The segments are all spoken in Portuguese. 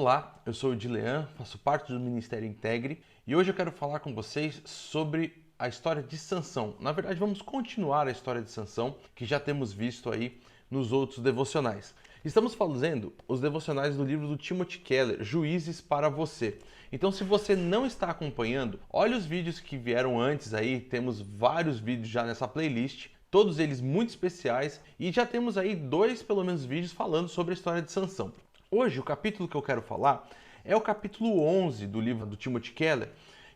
Olá, eu sou o Dilean, faço parte do Ministério Integre e hoje eu quero falar com vocês sobre a história de Sansão. Na verdade, vamos continuar a história de Sansão, que já temos visto aí nos outros devocionais. Estamos fazendo os devocionais do livro do Timothy Keller, Juízes para Você. Então, se você não está acompanhando, olhe os vídeos que vieram antes aí, temos vários vídeos já nessa playlist, todos eles muito especiais, e já temos aí pelo menos, vídeos falando sobre a história de Sansão. Hoje, o capítulo que eu quero falar é o capítulo 11 do livro do Timothy Keller,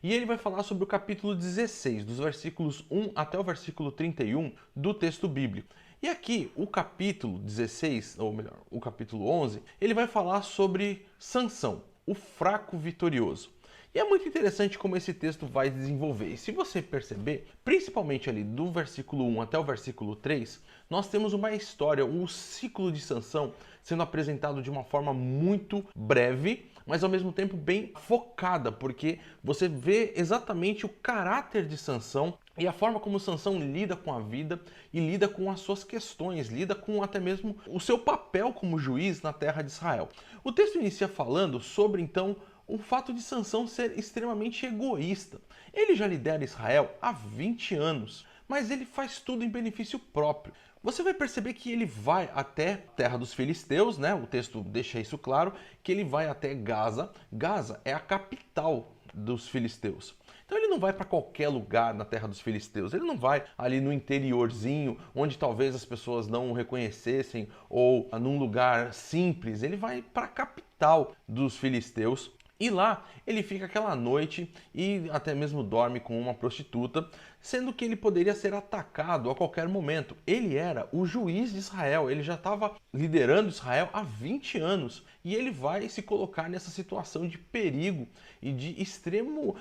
e ele vai falar sobre o capítulo 16, dos versículos 1 até o versículo 31 do texto bíblico. E aqui, o capítulo 16, ou melhor, o capítulo 11, ele vai falar sobre Sansão, o fraco vitorioso. E é muito interessante como esse texto vai desenvolver. E se você perceber, principalmente ali do versículo 1 até o versículo 3, nós temos uma história, um ciclo de Sansão sendo apresentado de uma forma muito breve, mas ao mesmo tempo bem focada, porque você vê exatamente o caráter de Sansão e a forma como Sansão lida com a vida e lida com as suas questões, lida com até mesmo o seu papel como juiz na terra de Israel. O texto inicia falando sobre, então, o fato de Sansão ser extremamente egoísta. Ele já lidera Israel há 20 anos, mas ele faz tudo em benefício próprio. Você vai perceber que ele vai até a terra dos filisteus, né? O texto deixa isso claro, que ele vai até Gaza. Gaza é a capital dos filisteus. Então ele não vai para qualquer lugar na terra dos filisteus, ele não vai ali no interiorzinho, onde talvez as pessoas não o reconhecessem, ou num lugar simples, ele vai para a capital dos filisteus. E lá ele fica aquela noite e até mesmo dorme com uma prostituta, sendo que ele poderia ser atacado a qualquer momento. Ele era o juiz de Israel, ele já estava liderando Israel há 20 anos e ele vai se colocar nessa situação de perigo e de extrema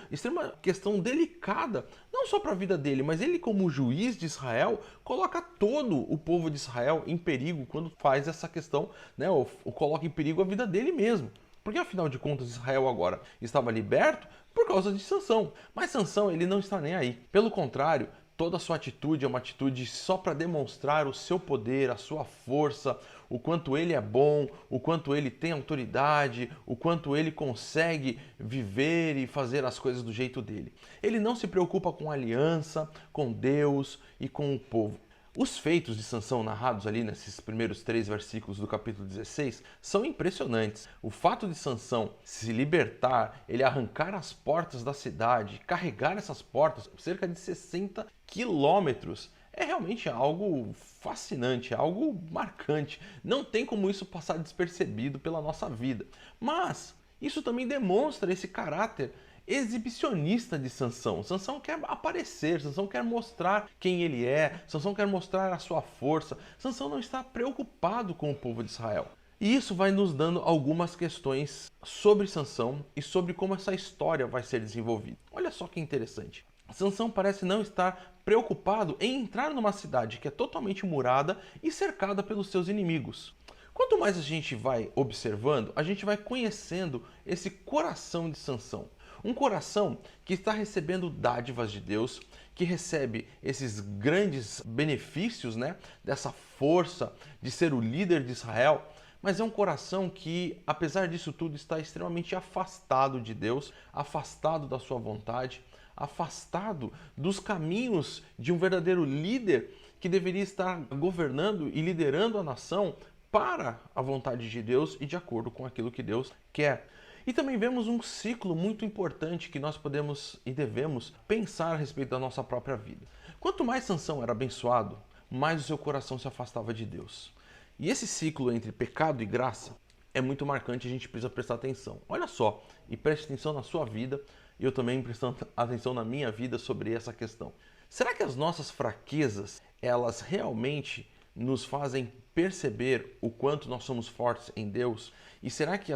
questão delicada, não só para a vida dele, mas ele como juiz de Israel coloca todo o povo de Israel em perigo quando faz essa questão, né, ou coloca em perigo a vida dele mesmo. Porque afinal de contas Israel agora estava liberto por causa de Sansão. Mas Sansão ele não está nem aí. Pelo contrário, toda a sua atitude é uma atitude só para demonstrar o seu poder, a sua força, o quanto ele é bom, o quanto ele tem autoridade, o quanto ele consegue viver e fazer as coisas do jeito dele. Ele não se preocupa com aliança, com Deus e com o povo. Os feitos de Sansão narrados ali nesses primeiros 3 versículos do capítulo 16 são impressionantes. O fato de Sansão se libertar, ele arrancar as portas da cidade, carregar essas portas cerca de 60 quilômetros, é realmente algo fascinante, algo marcante. Não tem como isso passar despercebido pela nossa vida. Mas isso também demonstra esse caráter exibicionista de Sansão. Sansão quer aparecer, Sansão quer mostrar quem ele é, Sansão quer mostrar a sua força. Sansão não está preocupado com o povo de Israel. E isso vai nos dando algumas questões sobre Sansão e sobre como essa história vai ser desenvolvida. Olha só que interessante. Sansão parece não estar preocupado em entrar numa cidade que é totalmente murada e cercada pelos seus inimigos. Quanto mais a gente vai observando, a gente vai conhecendo esse coração de Sansão. Um coração que está recebendo dádivas de Deus, que recebe esses grandes benefícios, né, dessa força de ser o líder de Israel, mas é um coração que, apesar disso tudo, está extremamente afastado de Deus, afastado da sua vontade, afastado dos caminhos de um verdadeiro líder que deveria estar governando e liderando a nação para a vontade de Deus e de acordo com aquilo que Deus quer. E também vemos um ciclo muito importante que nós podemos e devemos pensar a respeito da nossa própria vida. Quanto mais Sansão era abençoado, mais o seu coração se afastava de Deus. E esse ciclo entre pecado e graça é muito marcante, a gente precisa prestar atenção. Olha só, e preste atenção na sua vida, e eu também prestando atenção na minha vida sobre essa questão. Será que as nossas fraquezas, elas realmente nos fazem perceber o quanto nós somos fortes em Deus? E será que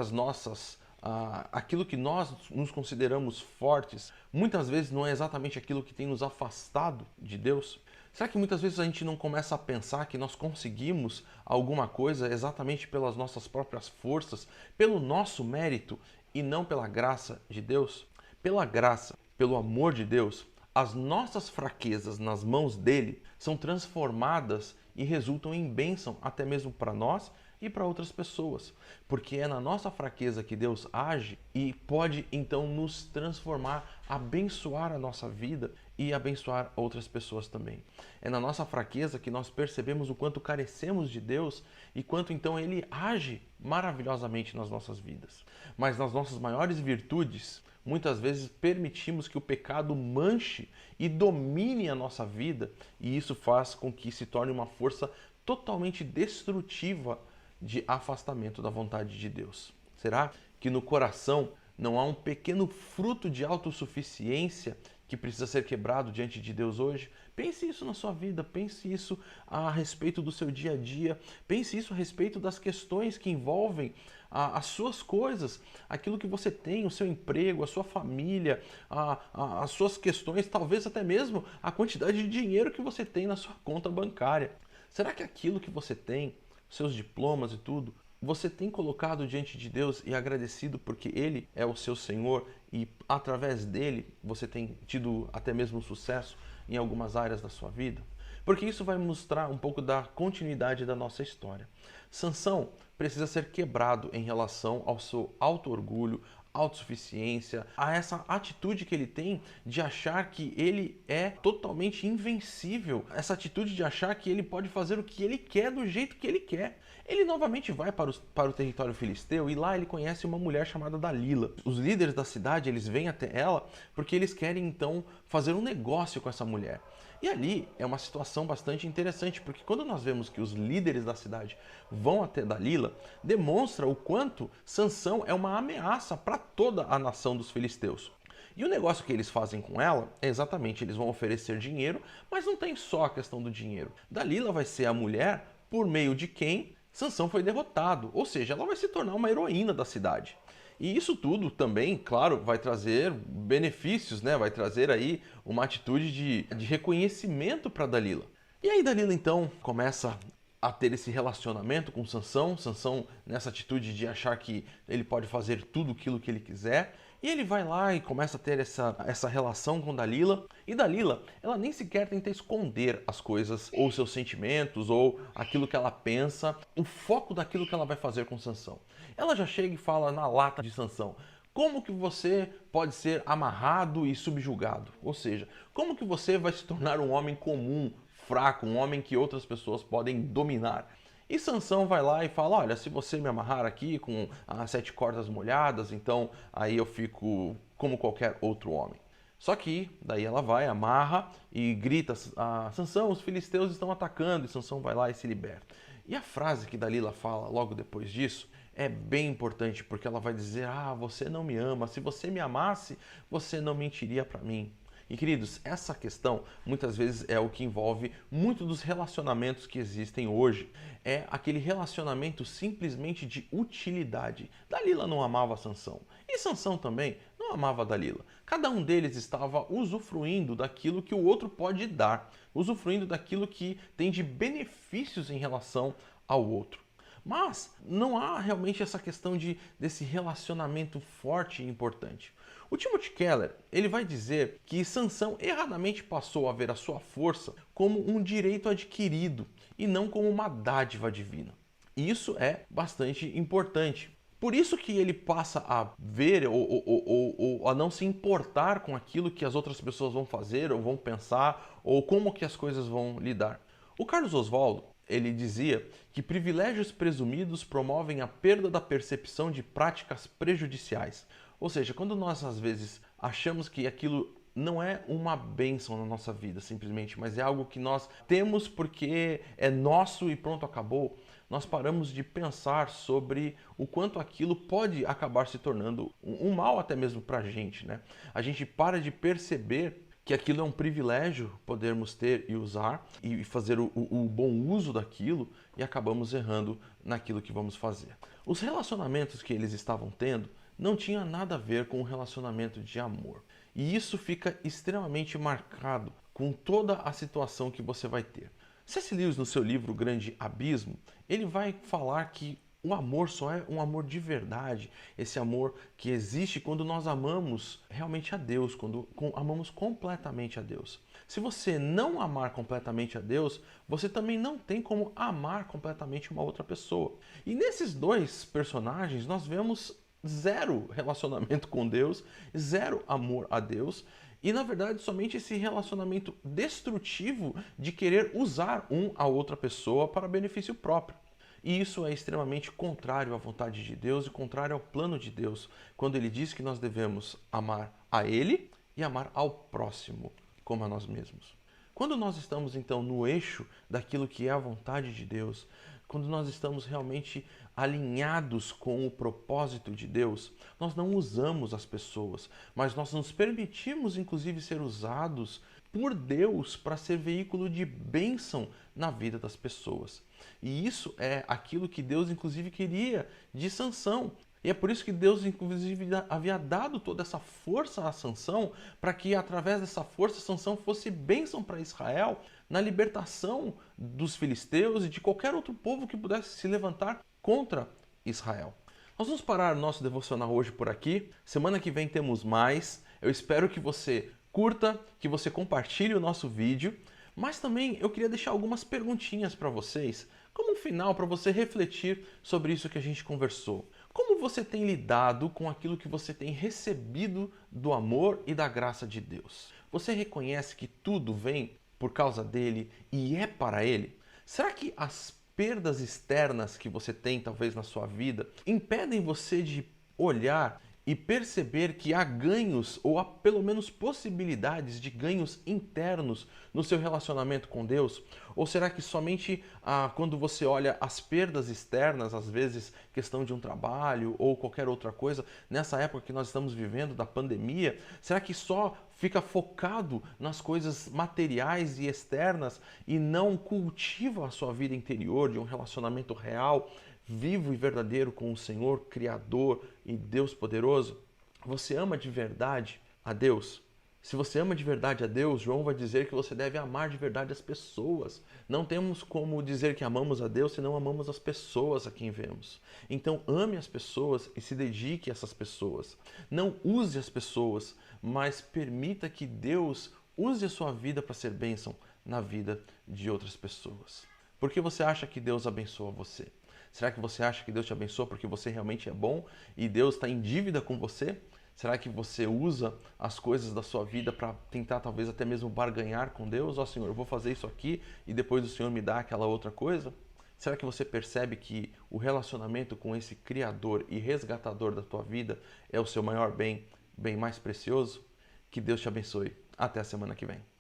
aquilo que nós nos consideramos fortes, muitas vezes não é exatamente aquilo que tem nos afastado de Deus? Será que muitas vezes a gente não começa a pensar que nós conseguimos alguma coisa exatamente pelas nossas próprias forças, pelo nosso mérito e não pela graça de Deus? Pela graça, pelo amor de Deus, as nossas fraquezas nas mãos dele são transformadas e resultam em bênção até mesmo para nós e para outras pessoas, porque é na nossa fraqueza que Deus age e pode então nos transformar, abençoar a nossa vida e abençoar outras pessoas também. É na nossa fraqueza que nós percebemos o quanto carecemos de Deus e quanto então Ele age maravilhosamente nas nossas vidas. Mas nas nossas maiores virtudes, muitas vezes permitimos que o pecado manche e domine a nossa vida, e isso faz com que se torne uma força totalmente destrutiva de afastamento da vontade de Deus. Será que no coração não há um pequeno fruto de autossuficiência que precisa ser quebrado diante de Deus hoje? Pense isso na sua vida, pense isso a respeito do seu dia a dia, pense isso a respeito das questões que envolvem as suas coisas, aquilo que você tem, o seu emprego, a sua família, as suas questões, talvez até mesmo a quantidade de dinheiro que você tem na sua conta bancária. Será que aquilo que você tem, seus diplomas e tudo, você tem colocado diante de Deus e agradecido porque Ele é o seu Senhor e através dele você tem tido até mesmo sucesso em algumas áreas da sua vida? Porque isso vai mostrar um pouco da continuidade da nossa história. Sansão precisa ser quebrado em relação ao seu auto-orgulho, autossuficiência, a essa atitude que ele tem de achar que ele é totalmente invencível, essa atitude de achar que ele pode fazer o que ele quer do jeito que ele quer. Ele novamente vai para o território filisteu e lá ele conhece uma mulher chamada Dalila. Os líderes da cidade, eles vêm até ela porque eles querem então fazer um negócio com essa mulher. E ali é uma situação bastante interessante, porque quando nós vemos que os líderes da cidade vão até Dalila, demonstra o quanto Sansão é uma ameaça para toda a nação dos filisteus. E o negócio que eles fazem com ela é exatamente, eles vão oferecer dinheiro, mas não tem só a questão do dinheiro. Dalila vai ser a mulher por meio de quem Sansão foi derrotado, ou seja, ela vai se tornar uma heroína da cidade. E isso tudo também, claro, vai trazer benefícios, né? Vai trazer aí uma atitude de reconhecimento para Dalila. E aí Dalila então começa a ter esse relacionamento com Sansão, Sansão nessa atitude de achar que ele pode fazer tudo aquilo que ele quiser, e ele vai lá e começa a ter essa relação com Dalila, e Dalila, ela nem sequer tenta esconder as coisas, ou seus sentimentos, ou aquilo que ela pensa, o foco daquilo que ela vai fazer com Sansão. Ela já chega e fala na lata de Sansão: como que você pode ser amarrado e subjugado? Ou seja, como que você vai se tornar um homem comum, fraco, um homem que outras pessoas podem dominar? E Sansão vai lá e fala: olha, se você me amarrar aqui com as 7 cordas molhadas, então aí eu fico como qualquer outro homem. Só que daí ela vai, amarra e grita a Sansão: os filisteus estão atacando, e Sansão vai lá e se liberta. E a frase que Dalila fala logo depois disso é bem importante, porque ela vai dizer: ah, você não me ama, se você me amasse, você não mentiria para mim. E queridos, essa questão muitas vezes é o que envolve muito dos relacionamentos que existem hoje. É aquele relacionamento simplesmente de utilidade. Dalila não amava Sansão e Sansão também não amava Dalila. Cada um deles estava usufruindo daquilo que o outro pode dar, usufruindo daquilo que tem de benefícios em relação ao outro. Mas não há realmente essa questão desse relacionamento forte e importante. O Timothy Keller, ele vai dizer que Sansão erradamente passou a ver a sua força como um direito adquirido e não como uma dádiva divina. E isso é bastante importante. Por isso que ele passa a ver ou a não se importar com aquilo que as outras pessoas vão fazer ou vão pensar ou como que as coisas vão lidar. O Carlos Oswaldo, ele dizia que privilégios presumidos promovem a perda da percepção de práticas prejudiciais. Ou seja, quando nós às vezes achamos que aquilo não é uma bênção na nossa vida simplesmente, mas é algo que nós temos porque é nosso e pronto, acabou, nós paramos de pensar sobre o quanto aquilo pode acabar se tornando um mal até mesmo para a gente, né? A gente para de perceber que aquilo é um privilégio podermos ter e usar e fazer o bom uso daquilo e acabamos errando naquilo que vamos fazer. Os relacionamentos que eles estavam tendo não tinha nada a ver com um relacionamento de amor. E isso fica extremamente marcado com toda a situação que você vai ter. C.S. Lewis, no seu livro Grande Abismo, ele vai falar que O amor só é um amor de verdade, esse amor que existe quando nós amamos realmente a Deus, quando amamos completamente a Deus. Se você não amar completamente a Deus, você também não tem como amar completamente uma outra pessoa. E nesses dois personagens nós vemos zero relacionamento com Deus, zero amor a Deus, e na verdade somente esse relacionamento destrutivo de querer usar a outra pessoa para benefício próprio. E isso é extremamente contrário à vontade de Deus e contrário ao plano de Deus, quando ele diz que nós devemos amar a Ele e amar ao próximo, como a nós mesmos. Quando nós estamos então no eixo daquilo que é a vontade de Deus, quando nós estamos realmente alinhados com o propósito de Deus, nós não usamos as pessoas, mas nós nos permitimos inclusive ser usados por Deus para ser veículo de bênção na vida das pessoas. E isso é aquilo que Deus inclusive queria de Sansão. E é por isso que Deus inclusive havia dado toda essa força a Sansão, para que através dessa força Sansão fosse bênção para Israel na libertação dos filisteus e de qualquer outro povo que pudesse se levantar contra Israel. Nós vamos parar o nosso devocional hoje por aqui. Semana que vem temos mais. Eu espero que você curta, que você compartilhe o nosso vídeo, mas também eu queria deixar algumas perguntinhas para vocês, como um final para você refletir sobre isso que a gente conversou. Como você tem lidado com aquilo que você tem recebido do amor e da graça de Deus? Você reconhece que tudo vem por causa dele e é para ele? Será que as perdas externas que você tem talvez na sua vida impedem você de olhar e perceber que há ganhos, ou há pelo menos possibilidades de ganhos internos no seu relacionamento com Deus? Ou será que somente quando você olha as perdas externas, às vezes questão de um trabalho ou qualquer outra coisa, nessa época que nós estamos vivendo da pandemia, será que só fica focado nas coisas materiais e externas e não cultiva a sua vida interior de um relacionamento real, vivo e verdadeiro com o Senhor, Criador e Deus poderoso? Você ama de verdade a Deus? Se você ama de verdade a Deus, João vai dizer que você deve amar de verdade as pessoas. Não temos como dizer que amamos a Deus se não amamos as pessoas a quem vemos. Então ame as pessoas e se dedique a essas pessoas. Não use as pessoas, mas permita que Deus use a sua vida para ser bênção na vida de outras pessoas. Por que você acha que Deus abençoa você? Será que você acha que Deus te abençoa porque você realmente é bom e Deus está em dívida com você? Será que você usa as coisas da sua vida para tentar talvez até mesmo barganhar com Deus? Ó Senhor, eu vou fazer isso aqui e depois o Senhor me dá aquela outra coisa? Será que você percebe que o relacionamento com esse Criador e resgatador da tua vida é o seu maior bem, bem mais precioso? Que Deus te abençoe. Até a semana que vem.